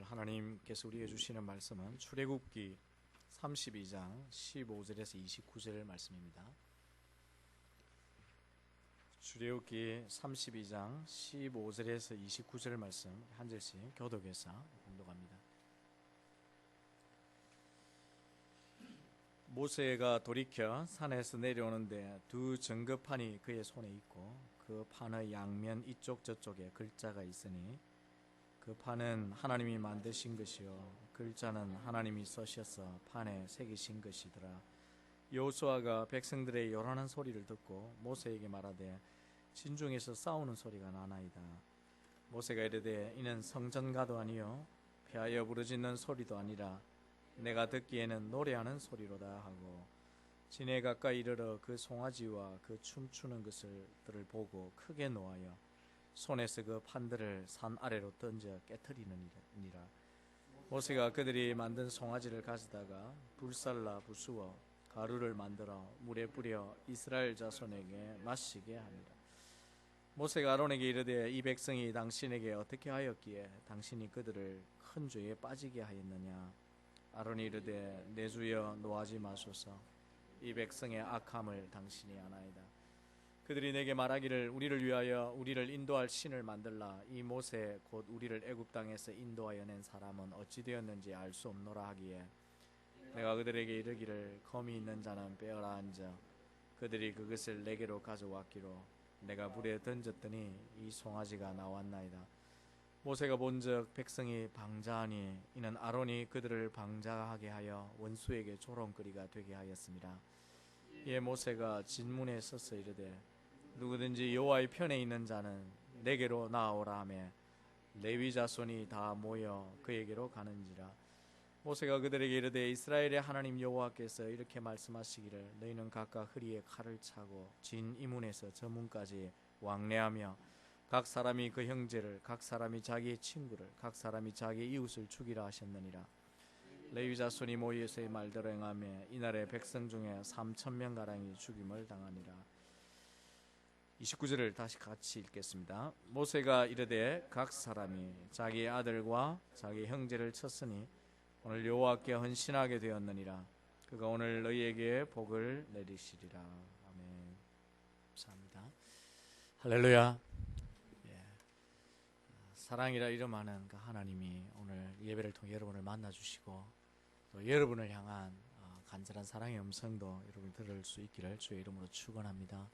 하나님께서 우리에게 주시는 말씀은 출애굽기 32장 15절에서 29절 말씀입니다. 출애굽기 32장 15절에서 29절 말씀 한 절씩 교독해서 공독합니다. 모세가 돌이켜 산에서 내려오는데 두 증거판이 그의 손에 있고 그 판의 양면 이쪽 저쪽에 글자가 있으니 그 판은 하나님이 만드신 것이요 글자는 하나님이 써셔서 판에 새기신 것이더라. 여호수아가 백성들의 요란한 소리를 듣고 모세에게 말하되 진중에서 싸우는 소리가 나나이다. 모세가 이르되 이는 성전가도 아니요 폐하여 부르짖는 소리도 아니라 내가 듣기에는 노래하는 소리로다 하고 진에 가까이 이르러 그 송아지와 그 춤추는 것들을 보고 크게 노하여 손에서 그 판들을 산 아래로 던져 깨트리느니라. 모세가 그들이 만든 송아지를 가져다가 불살라 부수어 가루를 만들어 물에 뿌려 이스라엘 자손에게 마시게 하니라. 모세가 아론에게 이르되 이 백성이 당신에게 어떻게 하였기에 당신이 그들을 큰 죄에 빠지게 하였느냐. 아론이 이르되 내 주여 노하지 마소서. 이 백성의 악함을 당신이 아나이다. 그들이 내게 말하기를 우리를 위하여 우리를 인도할 신을 만들라. 이 모세 곧 우리를 애굽 땅에서 인도하여 낸 사람은 어찌 되었는지 알 수 없노라 하기에 내가 그들에게 이르기를 검이 있는 자는 빼어라 한즉 그들이 그것을 내게로 가져왔기로 내가 불에 던졌더니 이 송아지가 나왔나이다. 모세가 본즉 백성이 방자하니 이는 아론이 그들을 방자하게 하여 원수에게 조롱거리가 되게 하였습니다. 이에 모세가 진문에 서서 이르되 누구든지 여호와의 편에 있는 자는 내게로 나아오라 하며 레위 자손이 다 모여 그에게로 가는지라. 모세가 그들에게 이르되 이스라엘의 하나님 여호와께서 이렇게 말씀하시기를 너희는 각각 허리에 칼을 차고 진 이문에서 저 문까지 왕래하며 각 사람이 그 형제를 각 사람이 자기의 친구를 각 사람이 자기 이웃을 죽이라 하셨느니라. 레위 자손이 모여서 이 말대로 행하며 이날에 백성 중에 3,000명 가량이 죽임을 당하니라. 29절을 다시 같이 읽겠습니다. 모세가 이르되 각 사람이 자기 아들과 자기 형제를 쳤으니 오늘 여호와께 헌신하게 되었느니라. 그가 오늘 너희에게 복을 내리시리라. 아멘. 감사합니다. 할렐루야. 사랑이라 이름하는 그 하나님이 오늘 예배를 통해 여러분을 만나주시고 또 여러분을 향한 간절한 사랑의 음성도 여러분이 들을 수 있기를 주의 이름으로 축원합니다.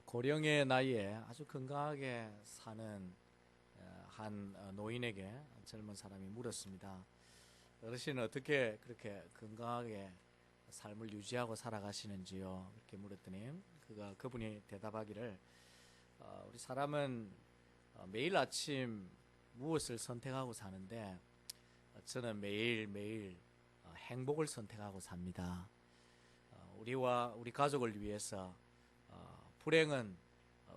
고령의 나이에 아주 건강하게 사는 한 노인에게 젊은 사람이 물었습니다. 어르신은 어떻게 그렇게 건강하게 삶을 유지하고 살아가시는지요? 그렇게 물었더니 그분이 대답하기를 우리 사람은 매일 아침 무엇을 선택하고 사는데 저는 매일매일 행복을 선택하고 삽니다. 우리와 우리 가족을 위해서 불행은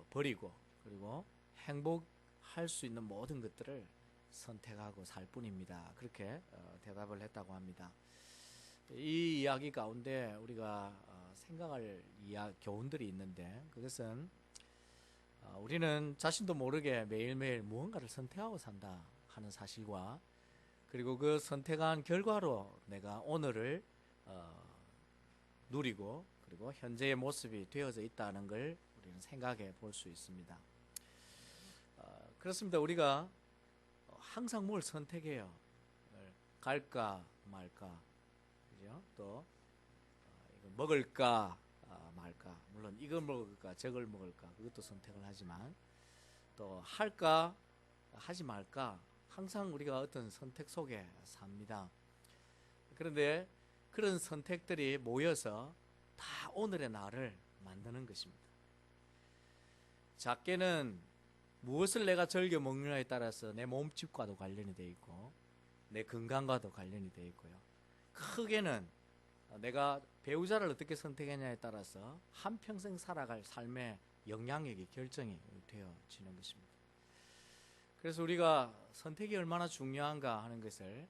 버리고 그리고 행복할 수 있는 모든 것들을 선택하고 살 뿐입니다. 그렇게 대답을 했다고 합니다. 이 이야기 가운데 우리가 생각할 교훈들이 있는데 그것은 우리는 자신도 모르게 매일매일 무언가를 선택하고 산다 하는 사실과 그리고 그 선택한 결과로 내가 오늘을 누리고 그리고 현재의 모습이 되어져 있다는 걸 우리는 생각해 볼 수 있습니다. 그렇습니다. 우리가 항상 뭘 선택해요. 갈까 말까, 그죠? 또 이거 먹을까 말까. 물론 이걸 먹을까 저걸 먹을까 그것도 선택을 하지만 또 할까 하지 말까 항상 우리가 어떤 선택 속에 삽니다. 그런데 그런 선택들이 모여서 다 오늘의 나를 만드는 것입니다. 작게는 무엇을 내가 즐겨 먹느냐에 따라서 내 몸집과도 관련이 되어 있고 내 건강과도 관련이 되어 있고요. 크게는 내가 배우자를 어떻게 선택했냐에 따라서 한평생 살아갈 삶의 영향력이 결정이 되어지는 것입니다. 그래서 우리가 선택이 얼마나 중요한가 하는 것을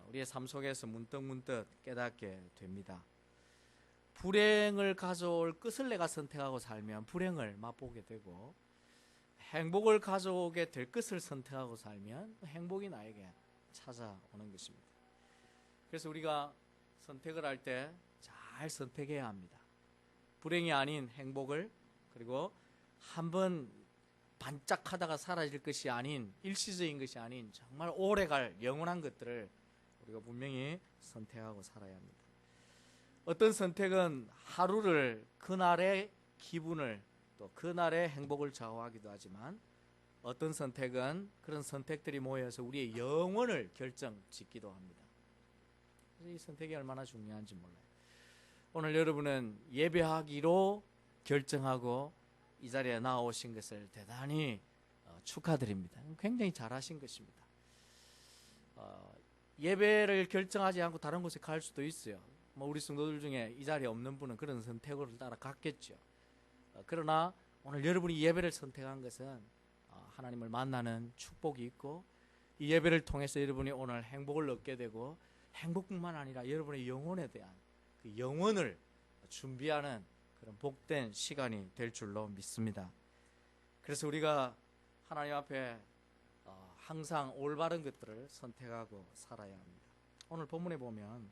우리의 삶 속에서 문득문득 깨닫게 됩니다. 불행을 가져올 끝을 내가 선택하고 살면 불행을 맛보게 되고 행복을 가져오게 될 것을 선택하고 살면 행복이 나에게 찾아오는 것입니다. 그래서 우리가 선택을 할 때 잘 선택해야 합니다. 불행이 아닌 행복을, 그리고 한번 반짝하다가 사라질 것이 아닌, 일시적인 것이 아닌 정말 오래갈 영원한 것들을 우리가 분명히 선택하고 살아야 합니다. 어떤 선택은 하루를, 그날의 기분을, 또 그날의 행복을 좌우하기도 하지만, 어떤 선택은 그런 선택들이 모여서 우리의 영혼을 결정짓기도 합니다. 그래서 이 선택이 얼마나 중요한지 몰라요. 오늘 여러분은 예배하기로 결정하고 이 자리에 나오신 것을 대단히 축하드립니다. 굉장히 잘하신 것입니다. 예배를 결정하지 않고 다른 곳에 갈 수도 있어요. 우리 성도들 중에 이 자리에 없는 분은 그런 선택을 따라 갔겠죠. 그러나 오늘 여러분이 예배를 선택한 것은 하나님을 만나는 축복이 있고, 이 예배를 통해서 여러분이 오늘 행복을 얻게 되고, 행복뿐만 아니라 여러분의 영혼에 대한 그 영혼을 준비하는 그런 복된 시간이 될 줄로 믿습니다. 그래서 우리가 하나님 앞에 항상 올바른 것들을 선택하고 살아야 합니다. 오늘 본문에 보면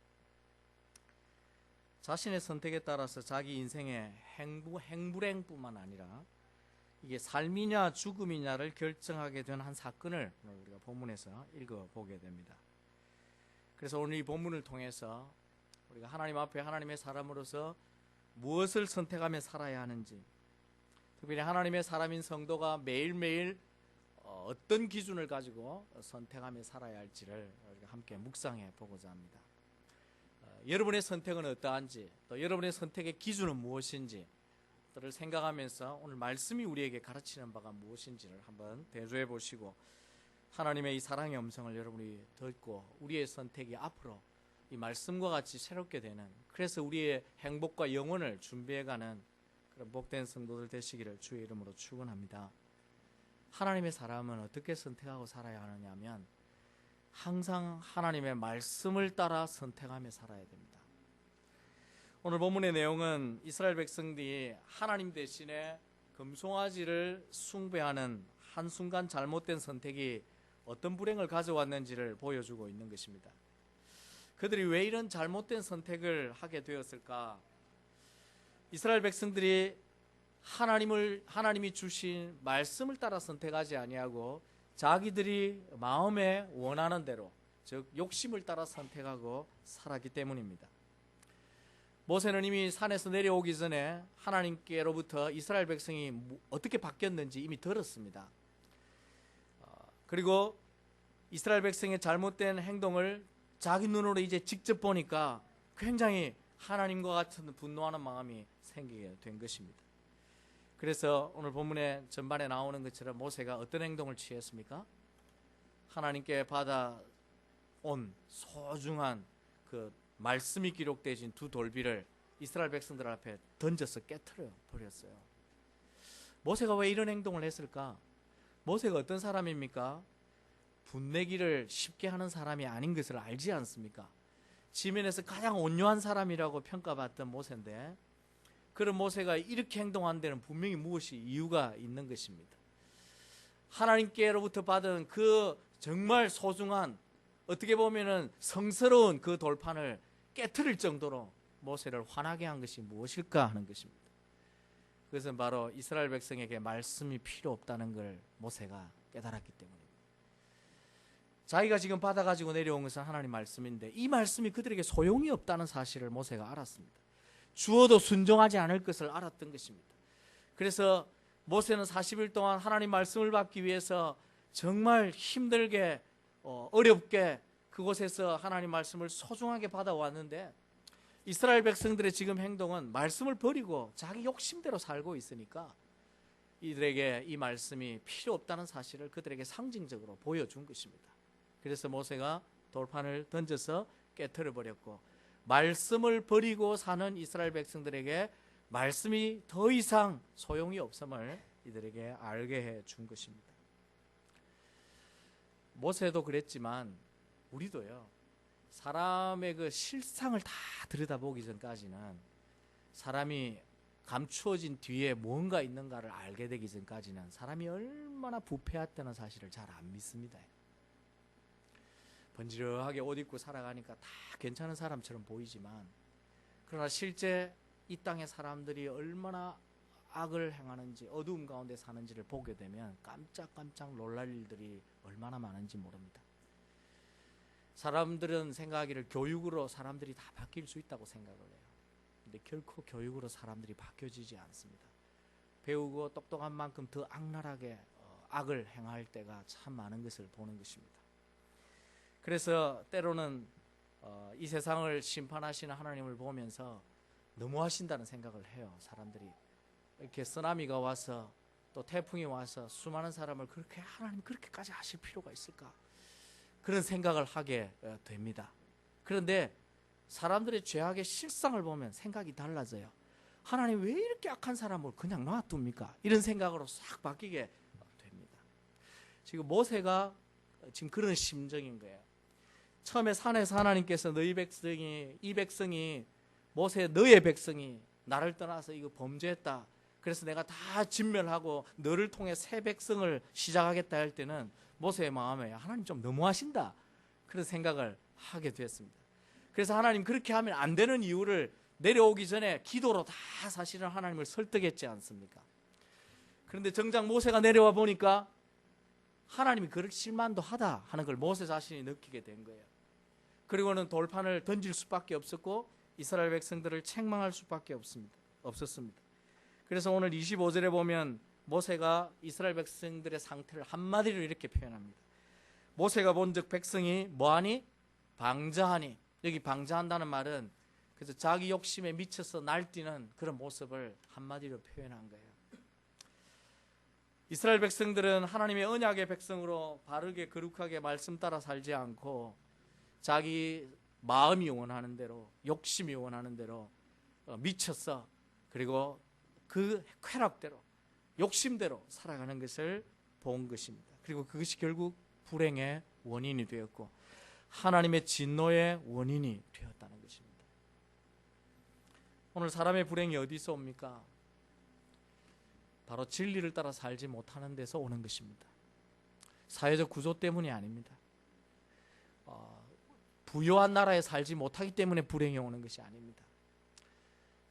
자신의 선택에 따라서 자기 인생의 행불행뿐만 아니라 이게 삶이냐 죽음이냐를 결정하게 된 한 사건을 오늘 우리가 본문에서 읽어보게 됩니다. 그래서 오늘 이 본문을 통해서 우리가 하나님 앞에 하나님의 사람으로서 무엇을 선택하며 살아야 하는지, 특별히 하나님의 사람인 성도가 매일매일 어떤 기준을 가지고 선택하며 살아야 할지를 우리가 함께 묵상해 보고자 합니다. 여러분의 선택은 어떠한지, 또 여러분의 선택의 기준은 무엇인지 를 생각하면서 오늘 말씀이 우리에게 가르치는 바가 무엇인지를 한번 대조해 보시고, 하나님의 이 사랑의 음성을 여러분이 듣고 우리의 선택이 앞으로 이 말씀과 같이 새롭게 되는, 그래서 우리의 행복과 영혼을 준비해가는 그런 복된 성도들 되시기를 주의 이름으로 축원합니다. 하나님의 사람은 어떻게 선택하고 살아야 하느냐 하면 항상 하나님의 말씀을 따라 선택하며 살아야 됩니다. 오늘 본문의 내용은 이스라엘 백성들이 하나님 대신에 금송아지를 숭배하는 한순간 잘못된 선택이 어떤 불행을 가져왔는지를 보여주고 있는 것입니다. 그들이 왜 이런 잘못된 선택을 하게 되었을까? 이스라엘 백성들이 하나님이 주신 말씀을 따라 선택하지 아니하고 자기들이 마음에 원하는 대로, 즉 욕심을 따라 선택하고 살았기 때문입니다. 모세는 이미 산에서 내려오기 전에 하나님께로부터 이스라엘 백성이 어떻게 바뀌었는지 이미 들었습니다. 그리고 이스라엘 백성의 잘못된 행동을 자기 눈으로 이제 직접 보니까 굉장히 하나님과 같은 분노하는 마음이 생기게 된 것입니다. 그래서 오늘 본문의 전반에 나오는 것처럼 모세가 어떤 행동을 취했습니까? 하나님께 받아온 소중한 그 말씀이 기록되어진 두 돌비를 이스라엘 백성들 앞에 던져서 깨트려 버렸어요. 모세가 왜 이런 행동을 했을까? 모세가 어떤 사람입니까? 분내기를 쉽게 하는 사람이 아닌 것을 알지 않습니까? 지면에서 가장 온유한 사람이라고 평가받던 모세인데, 그런 모세가 이렇게 행동한 데는 분명히 무엇이 이유가 있는 것입니다. 하나님께로부터 받은 그 정말 소중한, 어떻게 보면은 성스러운 그 돌판을 깨트릴 정도로 모세를 화나게 한 것이 무엇일까 하는 것입니다. 그것은 바로 이스라엘 백성에게 말씀이 필요 없다는 걸 모세가 깨달았기 때문입니다. 자기가 지금 받아가지고 내려온 것은 하나님 말씀인데 이 말씀이 그들에게 소용이 없다는 사실을 모세가 알았습니다. 주어도 순종하지 않을 것을 알았던 것입니다. 그래서 모세는 40일 동안 하나님 말씀을 받기 위해서 정말 힘들게 어렵게 그곳에서 하나님 말씀을 소중하게 받아왔는데, 이스라엘 백성들의 지금 행동은 말씀을 버리고 자기 욕심대로 살고 있으니까 이들에게 이 말씀이 필요 없다는 사실을 그들에게 상징적으로 보여준 것입니다. 그래서 모세가 돌판을 던져서 깨트려 버렸고, 말씀을 버리고 사는 이스라엘 백성들에게 말씀이 더 이상 소용이 없음을 이들에게 알게 해 준 것입니다. 모세도 그랬지만 우리도요, 사람의 그 실상을 다 들여다보기 전까지는 사람이 감추어진 뒤에 뭔가 있는가를 알게 되기 전까지는 사람이 얼마나 부패했다는 사실을 잘 안 믿습니다. 번지르하게 옷 입고 살아가니까 다 괜찮은 사람처럼 보이지만, 그러나 실제 이 땅의 사람들이 얼마나 악을 행하는지, 어두움 가운데 사는지를 보게 되면 깜짝깜짝 놀랄 일들이 얼마나 많은지 모릅니다. 사람들은 생각하기를 교육으로 사람들이 다 바뀔 수 있다고 생각을 해요. 근데 결코 교육으로 사람들이 바뀌어지지 않습니다. 배우고 똑똑한 만큼 더 악랄하게 악을 행할 때가 참 많은 것을 보는 것입니다. 그래서 때로는 이 세상을 심판하시는 하나님을 보면서 너무하신다는 생각을 해요. 사람들이 이렇게 쓰나미가 와서 또 태풍이 와서 수많은 사람을 그렇게, 하나님 그렇게까지 하실 필요가 있을까, 그런 생각을 하게 됩니다. 그런데 사람들의 죄악의 실상을 보면 생각이 달라져요. 하나님 왜 이렇게 악한 사람을 그냥 놔둡니까? 이런 생각으로 싹 바뀌게 됩니다. 지금 모세가 지금 그런 심정인 거예요. 처음에 산에서 하나님께서 이 백성이 모세, 너의 백성이 나를 떠나서 이거 범죄했다, 그래서 내가 다 진멸하고 너를 통해 새 백성을 시작하겠다 할 때는 모세의 마음에 하나님 좀 너무하신다, 그런 생각을 하게 됐습니다. 그래서 하나님 그렇게 하면 안 되는 이유를 내려오기 전에 기도로 다 사실은 하나님을 설득했지 않습니까? 그런데 정작 모세가 내려와 보니까 하나님이 그렇실만도 하다 하는 걸 모세 자신이 느끼게 된 거예요. 그리고는 돌판을 던질 수밖에 없었고 이스라엘 백성들을 책망할 수밖에 없었습니다. 그래서 오늘 25절에 보면 모세가 이스라엘 백성들의 상태를 한마디로 이렇게 표현합니다. 모세가 본즉 백성이 뭐하니? 방자하니. 여기 방자한다는 말은 그래서 자기 욕심에 미쳐서 날뛰는 그런 모습을 한마디로 표현한 거예요. 이스라엘 백성들은 하나님의 언약의 백성으로 바르게 거룩하게 말씀 따라 살지 않고 자기 마음이 원하는 대로, 욕심이 원하는 대로 미쳐서, 그리고 그 쾌락대로, 욕심대로 살아가는 것을 본 것입니다. 그리고 그것이 결국 불행의 원인이 되었고 하나님의 진노의 원인이 되었다는 것입니다. 오늘 사람의 불행이 어디서 옵니까? 바로 진리를 따라 살지 못하는 데서 오는 것입니다. 사회적 구조 때문이 아닙니다. 부유한 나라에 살지 못하기 때문에 불행이 오는 것이 아닙니다.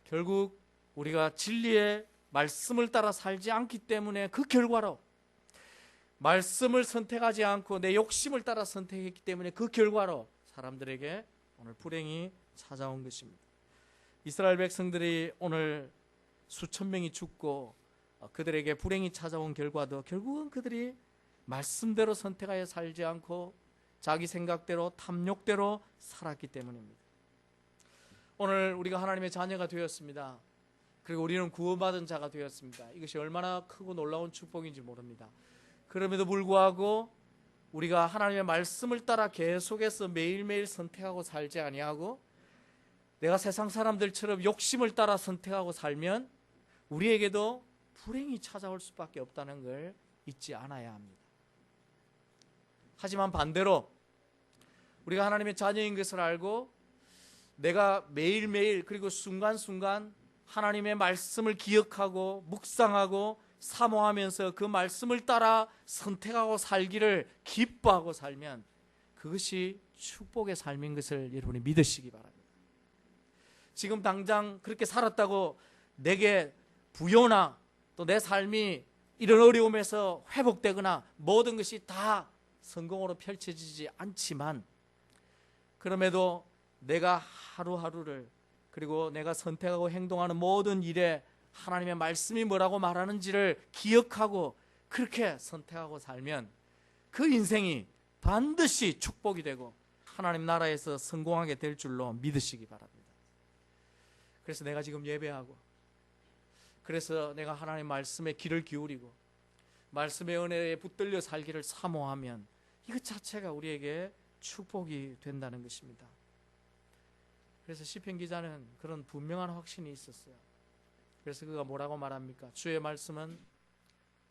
결국 우리가 진리의 말씀을 따라 살지 않기 때문에 그 결과로, 말씀을 선택하지 않고 내 욕심을 따라 선택했기 때문에 그 결과로 사람들에게 오늘 불행이 찾아온 것입니다. 이스라엘 백성들이 오늘 수천 명이 죽고 그들에게 불행이 찾아온 결과도 결국은 그들이 말씀대로 선택하여 살지 않고 자기 생각대로 탐욕대로 살았기 때문입니다. 오늘 우리가 하나님의 자녀가 되었습니다. 그리고 우리는 구원받은 자가 되었습니다. 이것이 얼마나 크고 놀라운 축복인지 모릅니다. 그럼에도 불구하고 우리가 하나님의 말씀을 따라 계속해서 매일매일 선택하고 살지 아니하고 내가 세상 사람들처럼 욕심을 따라 선택하고 살면 우리에게도 불행이 찾아올 수밖에 없다는 걸 잊지 않아야 합니다. 하지만 반대로 우리가 하나님의 자녀인 것을 알고 내가 매일매일 그리고 순간순간 하나님의 말씀을 기억하고 묵상하고 사모하면서 그 말씀을 따라 선택하고 살기를 기뻐하고 살면 그것이 축복의 삶인 것을 여러분이 믿으시기 바랍니다. 지금 당장 그렇게 살았다고 내게 부요나 또 내 삶이 이런 어려움에서 회복되거나 모든 것이 다 성공으로 펼쳐지지 않지만 그럼에도 내가 하루하루를 그리고 내가 선택하고 행동하는 모든 일에 하나님의 말씀이 뭐라고 말하는지를 기억하고 그렇게 선택하고 살면 그 인생이 반드시 축복이 되고 하나님 나라에서 성공하게 될 줄로 믿으시기 바랍니다. 그래서 내가 지금 예배하고 그래서 내가 하나님 말씀에 귀를 기울이고 말씀의 은혜에 붙들려 살기를 사모하면 이것 자체가 우리에게 축복이 된다는 것입니다. 그래서 시편 기자는 그런 분명한 확신이 있었어요. 그래서 그가 뭐라고 말합니까? 주의 말씀은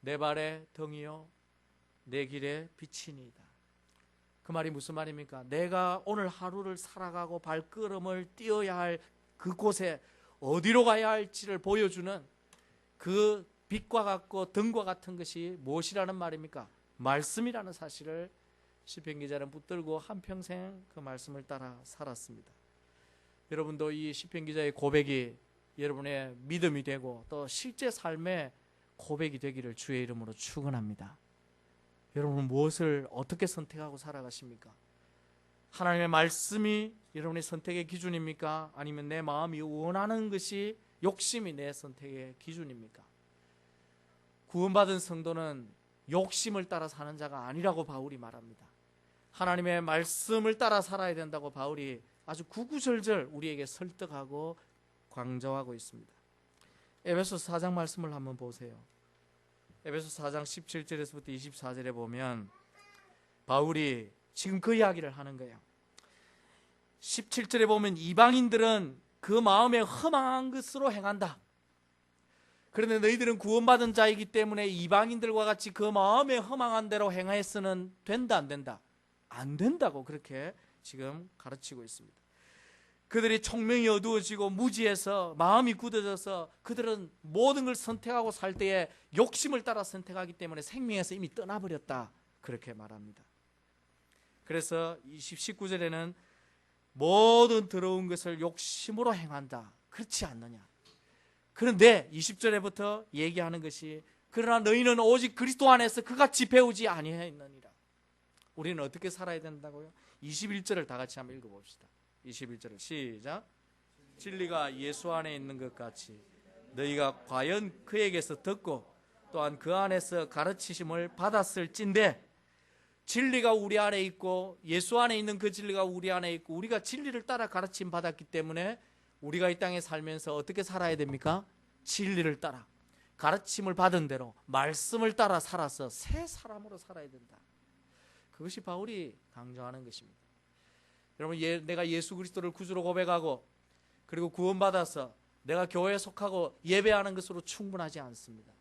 내 발의 등이요 내 길의 빛이니이다. 그 말이 무슨 말입니까? 내가 오늘 하루를 살아가고 발걸음을 띄어야 할 그곳에 어디로 가야 할지를 보여주는 그 빛과 같고 등과 같은 것이 무엇이라는 말입니까? 말씀이라는 사실을 시편 기자는 붙들고 한평생 그 말씀을 따라 살았습니다. 여러분도 이 시편 기자의 고백이 여러분의 믿음이 되고 또 실제 삶의 고백이 되기를 주의 이름으로 축원합니다. 여러분은 무엇을 어떻게 선택하고 살아가십니까? 하나님의 말씀이 여러분의 선택의 기준입니까? 아니면 내 마음이 원하는 것이 욕심이 내 선택의 기준입니까? 구원받은 성도는 욕심을 따라 사는 자가 아니라고 바울이 말합니다. 하나님의 말씀을 따라 살아야 된다고 바울이 아주 구구절절 우리에게 설득하고 강조하고 있습니다. 에베소서 4장 말씀을 한번 보세요. 에베소서 4장 17절에서부터 24절에 보면 바울이 지금 그 이야기를 하는 거예요. 17절에 보면 이방인들은 그 마음에 허망한 것으로 행한다. 그런데 너희들은 구원받은 자이기 때문에 이방인들과 같이 그 마음에 허망한 대로 행하여서는 된다 안 된다? 안 된다고 그렇게 지금 가르치고 있습니다. 그들이 총명이 어두워지고 무지해서 마음이 굳어져서 그들은 모든 걸 선택하고 살 때에 욕심을 따라 선택하기 때문에 생명에서 이미 떠나버렸다 그렇게 말합니다. 그래서 19절에는 모든 더러운 것을 욕심으로 행한다. 그렇지 않느냐. 그런데 20절에부터 얘기하는 것이 그러나 너희는 오직 그리스도 안에서 그같이 배우지 아니하였느니라. 우리는 어떻게 살아야 된다고요? 21절을 다 같이 한번 읽어봅시다. 21절을 시작. 진리가 예수 안에 있는 것 같이 너희가 과연 그에게서 듣고 또한 그 안에서 가르치심을 받았을진데, 진리가 우리 안에 있고 예수 안에 있는 그 진리가 우리 안에 있고 우리가 진리를 따라 가르침 받았기 때문에 우리가 이 땅에 살면서 어떻게 살아야 됩니까? 진리를 따라 가르침을 받은 대로 말씀을 따라 살아서 새 사람으로 살아야 된다. 그것이 바울이 강조하는 것입니다. 여러분, 내가 예수 그리스도를 구주로 고백하고 그리고 구원받아서 내가 교회에 속하고 예배하는 것으로 충분하지 않습니다.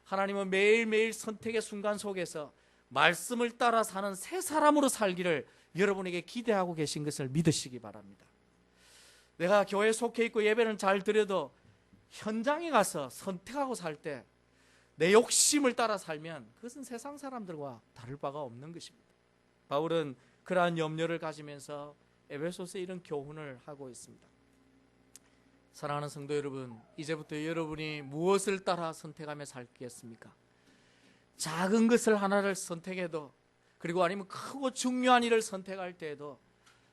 하나님은 매일매일 선택의 순간 속에서 말씀을 따라 사는 새 사람으로 살기를 여러분에게 기대하고 계신 것을 믿으시기 바랍니다. 내가 교회에 속해 있고 예배는 잘 드려도 현장에 가서 선택하고 살 때 내 욕심을 따라 살면 그것은 세상 사람들과 다를 바가 없는 것입니다. 바울은 그러한 염려를 가지면서 에베소서에 이런 교훈을 하고 있습니다. 사랑하는 성도 여러분, 이제부터 여러분이 무엇을 따라 선택하며 살겠습니까? 작은 것을 하나를 선택해도, 그리고 아니면 크고 중요한 일을 선택할 때에도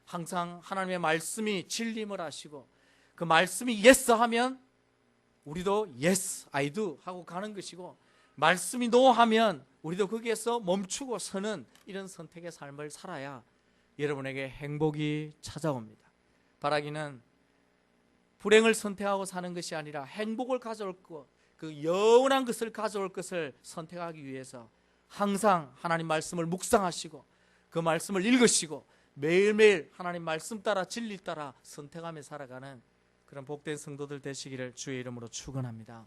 항상 하나님의 말씀이 진림을 하시고 그 말씀이 yes 하면 우리도 yes, I do 하고 가는 것이고, 말씀이 no 하면 우리도 거기에서 멈추고 서는 이런 선택의 삶을 살아야 여러분에게 행복이 찾아옵니다. 바라기는 불행을 선택하고 사는 것이 아니라 행복을 가져올 것, 그 영원한 것을 가져올 것을 선택하기 위해서 항상 하나님 말씀을 묵상하시고 그 말씀을 읽으시고 매일매일 하나님 말씀 따라 진리 따라 선택하며 살아가는 그런 복된 성도들 되시기를 주의 이름으로 축원합니다.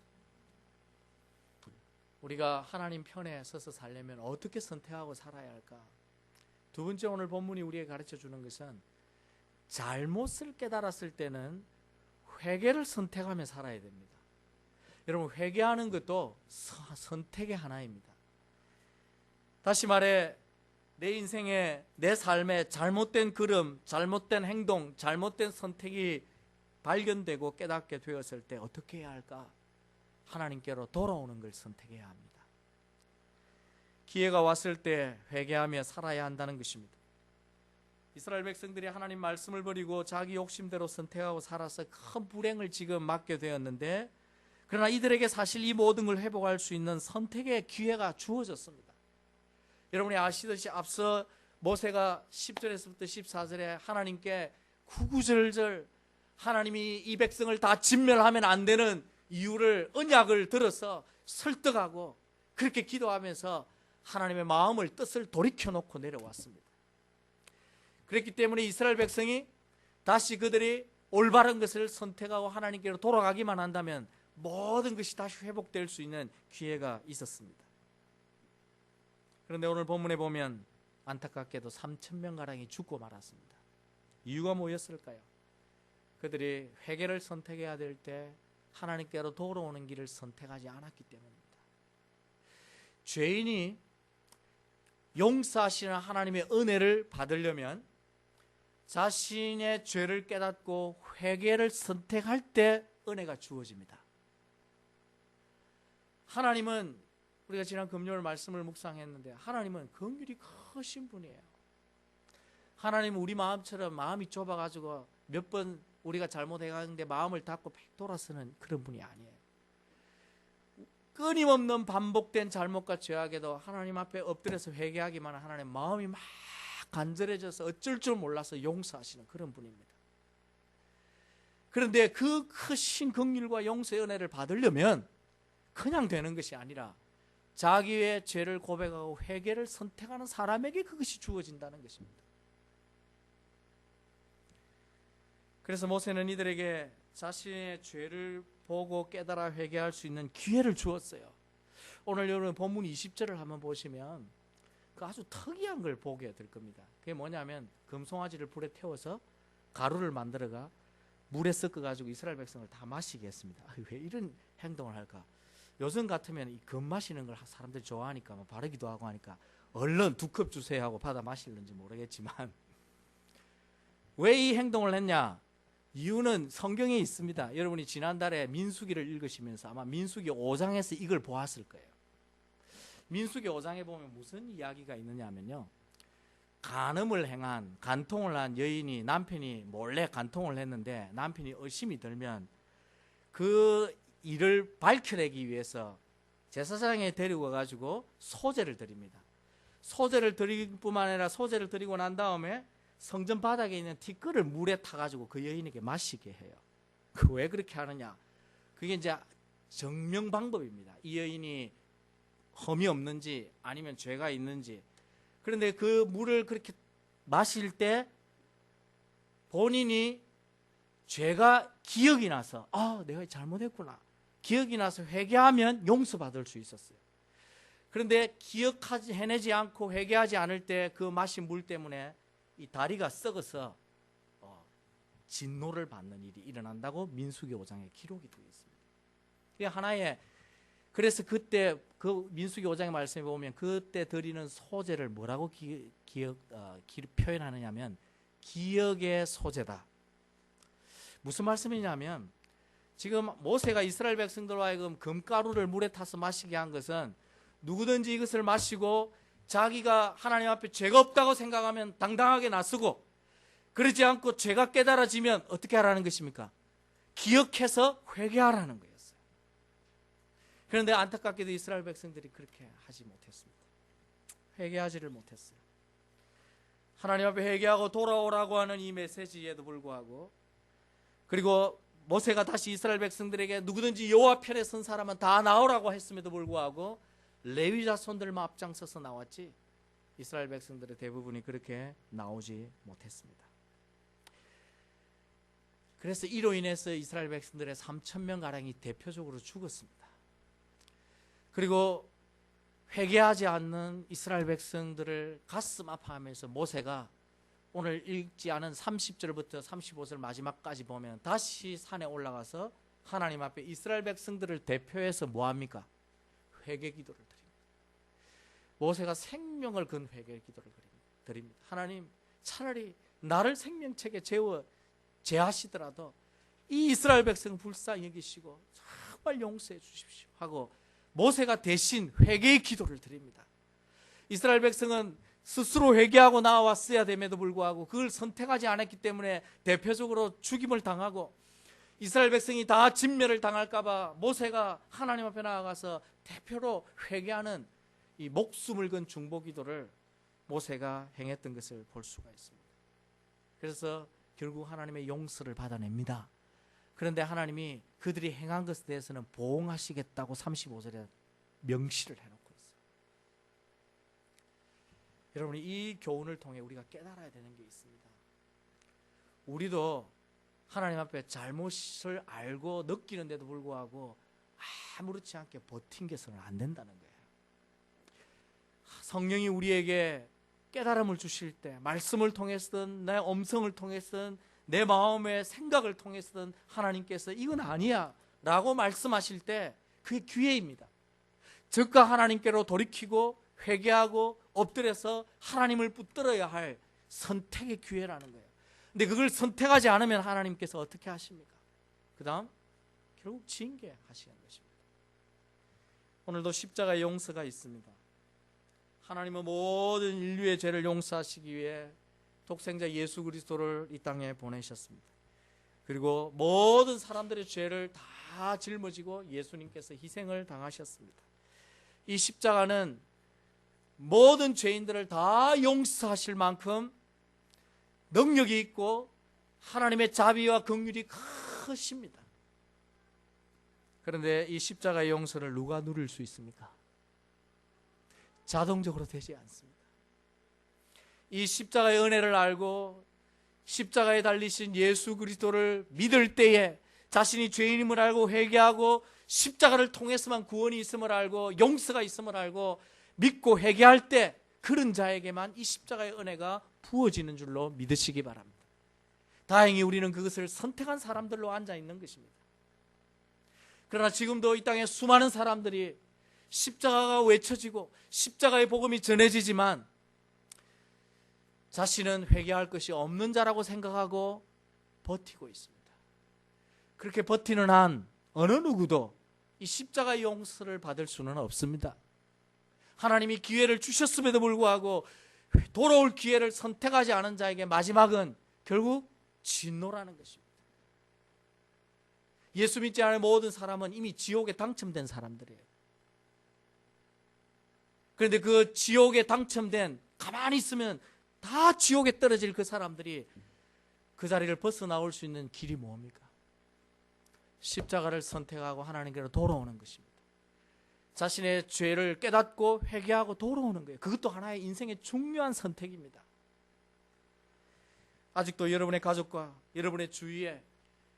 우리가 하나님 편에 서서 살려면 어떻게 선택하고 살아야 할까? 두 번째, 오늘 본문이 우리에게 가르쳐 주는 것은 잘못을 깨달았을 때는 회개를 선택하며 살아야 됩니다. 여러분, 회개하는 것도 선택의 하나입니다. 다시 말해, 내 인생에, 내 삶에 잘못된 걸음, 잘못된 행동, 잘못된 선택이 발견되고 깨닫게 되었을 때 어떻게 해야 할까? 하나님께로 돌아오는 걸 선택해야 합니다. 기회가 왔을 때 회개하며 살아야 한다는 것입니다. 이스라엘 백성들이 하나님 말씀을 버리고 자기 욕심대로 선택하고 살아서 큰 불행을 지금 맞게 되었는데, 그러나 이들에게 사실 이 모든 걸 회복할 수 있는 선택의 기회가 주어졌습니다. 여러분이 아시듯이 앞서 모세가 10절에서부터 14절에 하나님께 구구절절 하나님이 이 백성을 다 진멸하면 안 되는 이유를, 언약을 들어서 설득하고 그렇게 기도하면서 하나님의 마음을, 뜻을 돌이켜놓고 내려왔습니다. 그렇기 때문에 이스라엘 백성이 다시 그들이 올바른 것을 선택하고 하나님께로 돌아가기만 한다면 모든 것이 다시 회복될 수 있는 기회가 있었습니다. 그런데 오늘 본문에 보면 안타깝게도 3,000명가량이 죽고 말았습니다. 이유가 뭐였을까요? 그들이 회개를 선택해야 될 때 하나님께로 돌아오는 길을 선택하지 않았기 때문입니다. 죄인이 용서하시는 하나님의 은혜를 받으려면 자신의 죄를 깨닫고 회개를 선택할 때 은혜가 주어집니다. 하나님은, 우리가 지난 금요일 말씀을 묵상했는데, 하나님은 긍휼이 크신 분이에요. 하나님은 우리 마음처럼 마음이 좁아가지고 몇 번 우리가 잘못해가는데 마음을 닫고 백 돌아서는 그런 분이 아니에요. 끊임없는 반복된 잘못과 죄악에도 하나님 앞에 엎드려서 회개하기만 하는 하나님, 마음이 막 간절해져서 어쩔 줄 몰라서 용서하시는 그런 분입니다. 그런데 그 크신 긍휼과 용서의 은혜를 받으려면 그냥 되는 것이 아니라 자기의 죄를 고백하고 회개를 선택하는 사람에게 그것이 주어진다는 것입니다. 그래서 모세는 이들에게 자신의 죄를 보고 깨달아 회개할 수 있는 기회를 주었어요. 오늘 여러분 본문 20절을 한번 보시면 그 아주 특이한 걸 보게 될 겁니다. 그게 뭐냐면 금송아지를 불에 태워서 가루를 만들어가 물에 섞어가지고 이스라엘 백성을 다 마시게 했습니다. 왜 이런 행동을 할까? 요즘 같으면 이 금 마시는 걸 사람들이 좋아하니까 바르기도 하고 하니까 얼른 2컵 주세요 하고 받아 마실는지 모르겠지만 왜 이 행동을 했냐? 이유는 성경에 있습니다. 여러분이 지난달에 민수기를 읽으시면서 아마 민수기 5장에서 이걸 보았을 거예요. 민수기 5장에 보면 무슨 이야기가 있느냐 하면요, 간음을 행한, 간통을 한 여인이 남편이 몰래 간통을 했는데 남편이 의심이 들면 그 일을 밝혀내기 위해서 제사장에 데리고 가가지고 소제를 드립니다. 소제를 드릴 뿐만 아니라 소제를 드리고 난 다음에 성전 바닥에 있는 티끌을 물에 타가지고 그 여인에게 마시게 해요. 왜 그렇게 하느냐? 그게 이제 정명 방법입니다. 이 여인이 험이 없는지 아니면 죄가 있는지. 그런데 그 물을 그렇게 마실 때 본인이 죄가 기억이 나서 내가 잘못했구나, 기억이 나서 회개하면 용서받을 수 있었어요. 그런데 해내지 않고 회개하지 않을 때 그 마신 물 때문에 이 다리가 썩어서 진노를 받는 일이 일어난다고 민수기 5장에 기록이 되어 있습니다. 그게 하나의, 그래서 그때 그 민수기 5장의 말씀에 보면 그때 드리는 소제를 뭐라고 표현하느냐면 기억의 소제다. 무슨 말씀이냐면 지금 모세가 이스라엘 백성들과 하여금 금가루를 물에 타서 마시게 한 것은 누구든지 이것을 마시고 자기가 하나님 앞에 죄가 없다고 생각하면 당당하게 나서고, 그러지 않고 죄가 깨달아지면 어떻게 하라는 것입니까? 기억해서 회개하라는 거였어요. 그런데 안타깝게도 이스라엘 백성들이 그렇게 하지 못했습니다. 회개하지를 못했어요. 하나님 앞에 회개하고 돌아오라고 하는 이 메시지에도 불구하고, 그리고 모세가 다시 이스라엘 백성들에게 누구든지 여호와 편에 선 사람은 다 나오라고 했음에도 불구하고 레위 자손들만 앞장서서 나왔지 이스라엘 백성들의 대부분이 그렇게 나오지 못했습니다. 그래서 이로 인해서 이스라엘 백성들의 3,000명 가량이 대표적으로 죽었습니다. 그리고 회개하지 않는 이스라엘 백성들을 가슴 아파하면서 모세가 오늘 읽지 않은 30절부터 35절 마지막까지 보면 다시 산에 올라가서 하나님 앞에 이스라엘 백성들을 대표해서 뭐합니까? 회개 기도를 드립니다. 모세가 생명을 건 회개 기도를 드립니다. 하나님, 차라리 나를 생명책에 제하시더라도 이 이스라엘 백성 불쌍히 여기시고 정말 용서해 주십시오 하고 모세가 대신 회개의 기도를 드립니다. 이스라엘 백성은 스스로 회개하고 나왔어야 됨에도 불구하고 그걸 선택하지 않았기 때문에 대표적으로 죽임을 당하고, 이스라엘 백성이 다 진멸을 당할까 봐 모세가 하나님 앞에 나아가서 대표로 회개하는 이 목숨을 건 중보기도를 모세가 행했던 것을 볼 수가 있습니다. 그래서 결국 하나님의 용서를 받아냅니다. 그런데 하나님이 그들이 행한 것에 대해서는 보응하시겠다고 35절에 명시를 해놓고 있어요. 여러분, 이 교훈을 통해 우리가 깨달아야 되는 게 있습니다. 우리도 하나님 앞에 잘못을 알고 느끼는데도 불구하고 아무렇지 않게 버틴게서는 안 된다는 거예요. 성령이 우리에게 깨달음을 주실 때, 말씀을 통해서든 내 음성을 통해서든 내 마음의 생각을 통해서든 하나님께서 이건 아니야 라고 말씀하실 때 그게 기회입니다. 즉각 하나님께로 돌이키고 회개하고 엎드려서 하나님을 붙들어야 할 선택의 기회라는 거예요. 근데 그걸 선택하지 않으면 하나님께서 어떻게 하십니까? 그 다음 결국 징계하시는 것입니다. 오늘도 십자가의 용서가 있습니다. 하나님은 모든 인류의 죄를 용서하시기 위해 독생자 예수 그리스도를 이 땅에 보내셨습니다. 그리고 모든 사람들의 죄를 다 짊어지고 예수님께서 희생을 당하셨습니다. 이 십자가는 모든 죄인들을 다 용서하실 만큼 능력이 있고 하나님의 자비와 긍휼이 크십니다. 그런데 이 십자가의 용서를 누가 누릴 수 있습니까? 자동적으로 되지 않습니다. 이 십자가의 은혜를 알고 십자가에 달리신 예수 그리스도를 믿을 때에 자신이 죄인임을 알고 회개하고 십자가를 통해서만 구원이 있음을 알고 용서가 있음을 알고 믿고 회개할 때 그런 자에게만 이 십자가의 은혜가 부어지는 줄로 믿으시기 바랍니다. 다행히 우리는 그것을 선택한 사람들로 앉아 있는 것입니다. 그러나 지금도 이 땅에 수많은 사람들이 십자가가 외쳐지고 십자가의 복음이 전해지지만 자신은 회개할 것이 없는 자라고 생각하고 버티고 있습니다. 그렇게 버티는 한 어느 누구도 이 십자가의 용서를 받을 수는 없습니다. 하나님이 기회를 주셨음에도 불구하고 돌아올 기회를 선택하지 않은 자에게 마지막은 결국 진노라는 것입니다. 예수 믿지 않은 모든 사람은 이미 지옥에 당첨된 사람들이에요. 그런데 그 지옥에 당첨된, 가만히 있으면 다 지옥에 떨어질 그 사람들이 그 자리를 벗어나올 수 있는 길이 뭡니까? 십자가를 선택하고 하나님께로 돌아오는 것입니다. 자신의 죄를 깨닫고 회개하고 돌아오는 거예요. 그것도 하나의 인생의 중요한 선택입니다. 아직도 여러분의 가족과 여러분의 주위에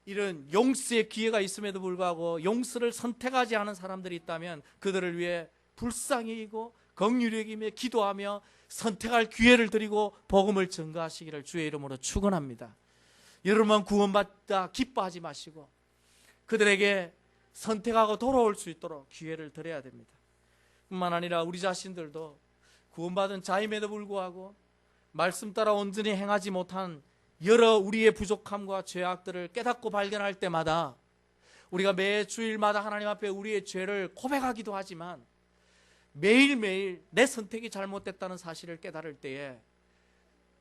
이런 용서의 기회가 있음에도 불구하고 용서를 선택하지 않은 사람들이 있다면 그들을 위해 불쌍히 여기고 긍휼히 여기며 기도하며 선택할 기회를 드리고 복음을 전가하시기를 주의 이름으로 축원합니다. 여러분만 구원받다 기뻐하지 마시고 그들에게 선택하고 돌아올 수 있도록 기회를 드려야 됩니다. 뿐만 아니라 우리 자신들도 구원받은 자임에도 불구하고 말씀 따라 온전히 행하지 못한 여러 우리의 부족함과 죄악들을 깨닫고 발견할 때마다 우리가 매 주일마다 하나님 앞에 우리의 죄를 고백하기도 하지만 매일매일 내 선택이 잘못됐다는 사실을 깨달을 때에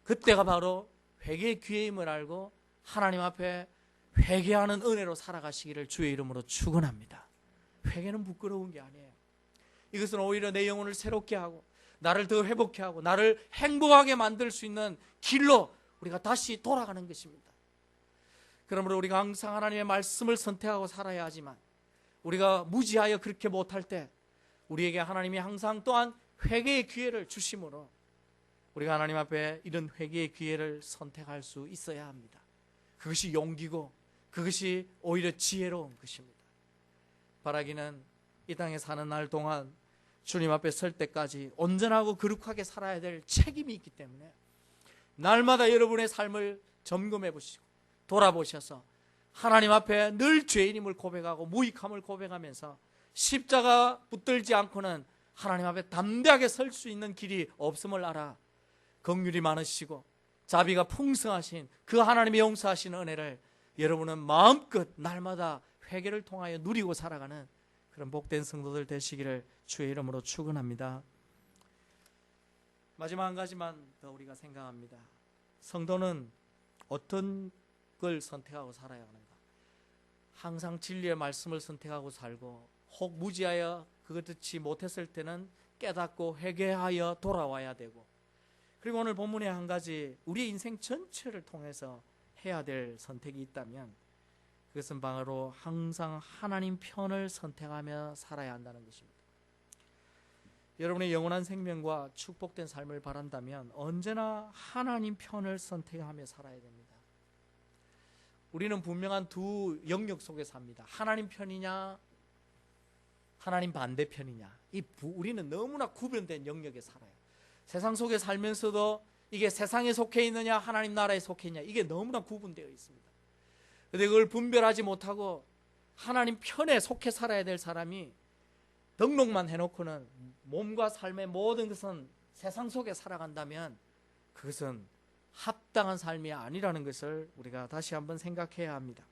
그때가 바로 회개의 기회임을 알고 하나님 앞에 회개하는 은혜로 살아가시기를 주의 이름으로 축원합니다. 회개는 부끄러운 게 아니에요. 이것은 오히려 내 영혼을 새롭게 하고 나를 더 회복해 하고 나를 행복하게 만들 수 있는 길로 우리가 다시 돌아가는 것입니다. 그러므로 우리가 항상 하나님의 말씀을 선택하고 살아야 하지만 우리가 무지하여 그렇게 못할 때 우리에게 하나님이 항상 또한 회개의 기회를 주심으로 우리가 하나님 앞에 이런 회개의 기회를 선택할 수 있어야 합니다. 그것이 용기고 그것이 오히려 지혜로운 것입니다. 바라기는 이 땅에 사는 날 동안 주님 앞에 설 때까지 온전하고 거룩하게 살아야 될 책임이 있기 때문에 날마다 여러분의 삶을 점검해 보시고 돌아보셔서 하나님 앞에 늘 죄인임을 고백하고 무익함을 고백하면서 십자가 붙들지 않고는 하나님 앞에 담대하게 설 수 있는 길이 없음을 알아 긍휼이 많으시고 자비가 풍성하신 그 하나님의 용서하시는 은혜를 여러분은 마음껏 날마다 회개를 통하여 누리고 살아가는 그런 복된 성도들 되시기를 주의 이름으로 축원합니다. 마지막 한 가지만 더 우리가 생각합니다. 성도는 어떤 걸 선택하고 살아야 하는가? 항상 진리의 말씀을 선택하고 살고 혹 무지하여 그것 듣지 못했을 때는 깨닫고 회개하여 돌아와야 되고 그리고 오늘 본문에 한 가지 우리의 인생 전체를 통해서 해야 될 선택이 있다면 그것은 바로 항상 하나님 편을 선택하며 살아야 한다는 것입니다. 여러분의 영원한 생명과 축복된 삶을 바란다면 언제나 하나님 편을 선택하며 살아야 됩니다. 우리는 분명한 두 영역 속에 삽니다. 하나님 편이냐 하나님 반대편이냐. 우리는 너무나 구별된 영역에 살아요. 세상 속에 살면서도 이게 세상에 속해 있느냐 하나님 나라에 속해 있느냐, 이게 너무나 구분되어 있습니다. 그런데 그걸 분별하지 못하고 하나님 편에 속해 살아야 될 사람이 등록만 해놓고는 몸과 삶의 모든 것은 세상 속에 살아간다면 그것은 합당한 삶이 아니라는 것을 우리가 다시 한번 생각해야 합니다.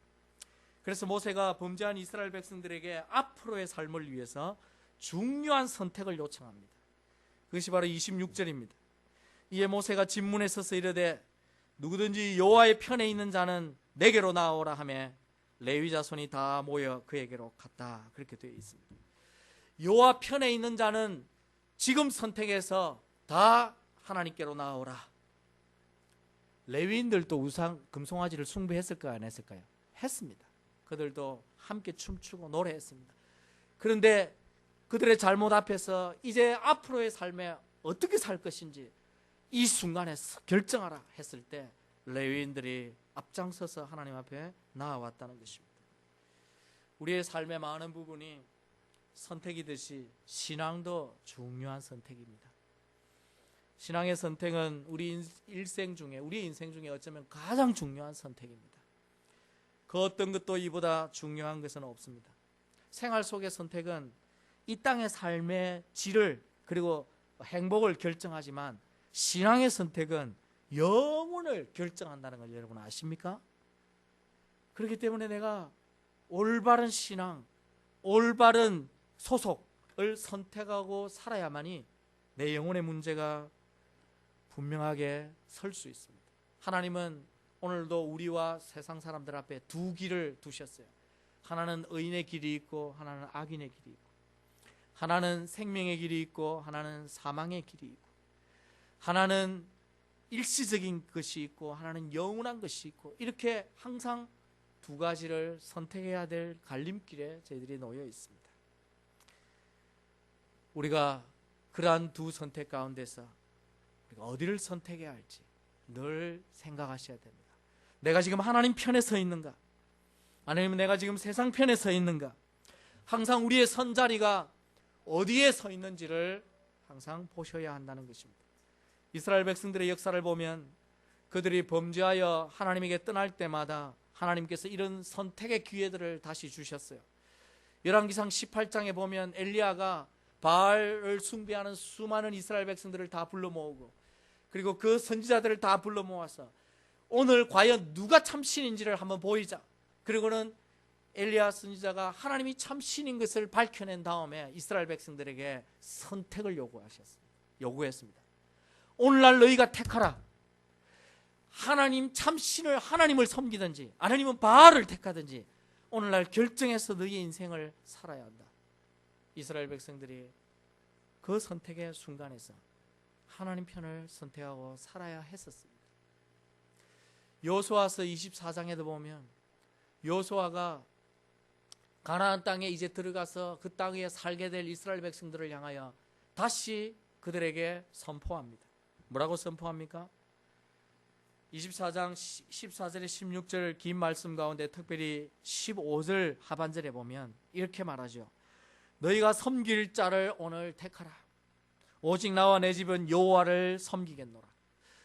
그래서 모세가 범죄한 이스라엘 백성들에게 앞으로의 삶을 위해서 중요한 선택을 요청합니다. 그것이 바로 26절입니다. 이에 모세가 진문에 서서 이르되 누구든지 여호와의 편에 있는 자는 내게로 나오라 하며 레위 자손이 다 모여 그에게로 갔다. 그렇게 되어 있습니다. 여호와 편에 있는 자는 지금 선택해서 다 하나님께로 나오라. 레위인들도 우상 금송아지를 숭배했을까요? 안 했을까요? 했습니다. 그들도 함께 춤추고 노래했습니다. 그런데 그들의 잘못 앞에서 이제 앞으로의 삶에 어떻게 살 것인지 이 순간에 결정하라 했을 때 레위인들이 앞장서서 하나님 앞에 나아왔다는 것입니다. 우리의 삶의 많은 부분이 선택이듯이 신앙도 중요한 선택입니다. 신앙의 선택은 우리 인생 중에 어쩌면 가장 중요한 선택입니다. 그 어떤 것도 이보다 중요한 것은 없습니다. 생활 속의 선택은 이 땅의 삶의 질을 그리고 행복을 결정하지만 신앙의 선택은 영혼을 결정한다는 걸 여러분 아십니까? 그렇기 때문에 내가 올바른 신앙, 올바른 소속을 선택하고 살아야만이 내 영혼의 문제가 분명하게 설 수 있습니다. 하나님은 오늘도 우리와 세상 사람들 앞에 두 길을 두셨어요. 하나는 의인의 길이 있고 하나는 악인의 길이 있고, 하나는 생명의 길이 있고 하나는 사망의 길이 있고, 하나는 일시적인 것이 있고 하나는 영원한 것이 있고, 이렇게 항상 두 가지를 선택해야 될 갈림길에 저희들이 놓여 있습니다. 우리가 그러한 두 선택 가운데서 우리가 어디를 선택해야 할지 늘 생각하셔야 됩니다. 내가 지금 하나님 편에 서 있는가? 아니면 내가 지금 세상 편에 서 있는가? 항상 우리의 선자리가 어디에 서 있는지를 항상 보셔야 한다는 것입니다. 이스라엘 백성들의 역사를 보면 그들이 범죄하여 하나님에게 떠날 때마다 하나님께서 이런 선택의 기회들을 다시 주셨어요. 열왕기상 18장에 보면 엘리야가 바알을 숭배하는 수많은 이스라엘 백성들을 다 불러 모으고, 그리고 그 선지자들을 다 불러 모아서 오늘 과연 누가 참신인지를 한번 보이자. 그리고는 엘리야 선지자가 하나님이 참신인 것을 밝혀낸 다음에 이스라엘 백성들에게 선택을 요구했습니다. 오늘날 너희가 택하라. 하나님 참신을 하나님을 섬기든지 아니면 바알을 택하든지 오늘날 결정해서 너희의 인생을 살아야 한다. 이스라엘 백성들이 그 선택의 순간에서 하나님 편을 선택하고 살아야 했었습니다. 여호수아서 24장에도 보면 여호수아가 가나안 땅에 이제 들어가서 그 땅에 살게 될 이스라엘 백성들을 향하여 다시 그들에게 선포합니다. 뭐라고 선포합니까? 24장 14절에 16절 긴 말씀 가운데 특별히 15절 하반절에 보면 이렇게 말하죠. 너희가 섬길 자를 오늘 택하라. 오직 나와 내 집은 여호와를 섬기겠노라.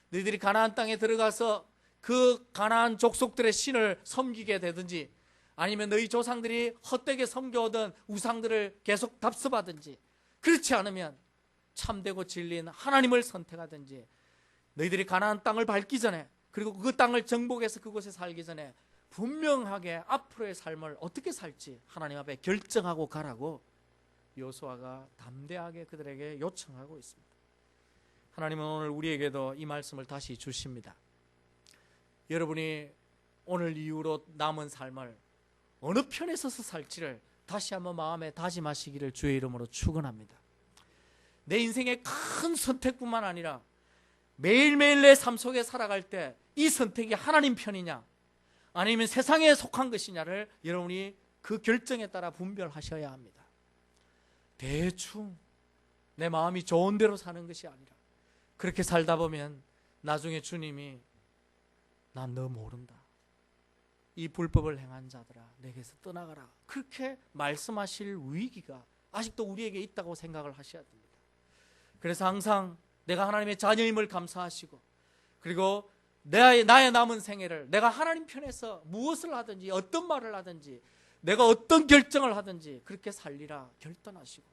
너희들이 가나안 땅에 들어가서 그 가나안 족속들의 신을 섬기게 되든지 아니면 너희 조상들이 헛되게 섬겨오던 우상들을 계속 답습하든지, 그렇지 않으면 참되고 진리인 하나님을 선택하든지, 너희들이 가나안 땅을 밟기 전에 그리고 그 땅을 정복해서 그곳에 살기 전에 분명하게 앞으로의 삶을 어떻게 살지 하나님 앞에 결정하고 가라고 여호수아가 담대하게 그들에게 요청하고 있습니다. 하나님은 오늘 우리에게도 이 말씀을 다시 주십니다. 여러분이 오늘 이후로 남은 삶을 어느 편에 서서 살지를 다시 한번 마음에 다짐하시기를 주의 이름으로 축원합니다. 내 인생의 큰 선택뿐만 아니라 매일매일 내 삶 속에 살아갈 때 이 선택이 하나님 편이냐 아니면 세상에 속한 것이냐를 여러분이 그 결정에 따라 분별하셔야 합니다. 대충 내 마음이 좋은 대로 사는 것이 아니라 그렇게 살다 보면 나중에 주님이 난 너 모른다. 이 불법을 행한 자들아 내게서 떠나가라. 그렇게 말씀하실 위기가 아직도 우리에게 있다고 생각을 하셔야 됩니다. 그래서 항상 내가 하나님의 자녀임을 감사하시고 그리고 나의 남은 생애를 내가 하나님 편에서 무엇을 하든지 어떤 말을 하든지 내가 어떤 결정을 하든지 그렇게 살리라 결단하시고,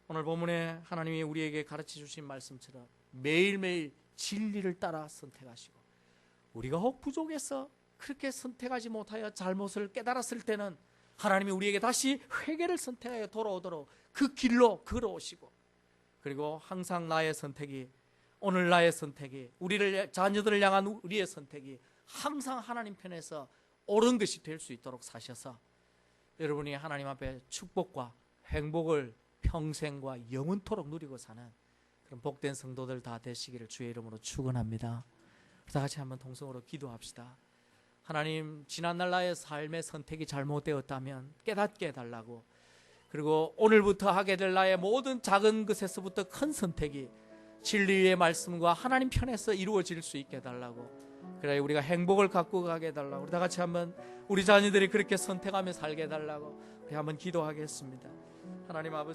오늘 본문에 하나님이 우리에게 가르쳐 주신 말씀처럼 매일매일 진리를 따라 선택하시고, 우리가 혹 부족해서 그렇게 선택하지 못하여 잘못을 깨달았을 때는 하나님이 우리에게 다시 회개를 선택하여 돌아오도록 그 길로 걸어오시고, 그리고 항상 나의 선택이, 오늘 나의 선택이, 우리를 자녀들을 향한 우리의 선택이 항상 하나님 편에서 옳은 것이 될 수 있도록 사셔서 여러분이 하나님 앞에 축복과 행복을 평생과 영원토록 누리고 사는 그런 복된 성도들 다 되시기를 주의 이름으로 축원합니다. 다 같이 한번 동성으로 기도합시다. 하나님, 지난날 나의 삶의 선택이 잘못되었다면 깨닫게 해달라고, 그리고 오늘부터 하게 될 나의 모든 작은 것에서부터 큰 선택이 진리의 말씀과 하나님 편에서 이루어질 수 있게 해달라고, 그래 우리가 행복을 갖고 가게 해달라고, 우리 다 같이 한번 우리 자녀들이 그렇게 선택하며 살게 해달라고 우리 한번 기도하겠습니다. 하나님 아버지,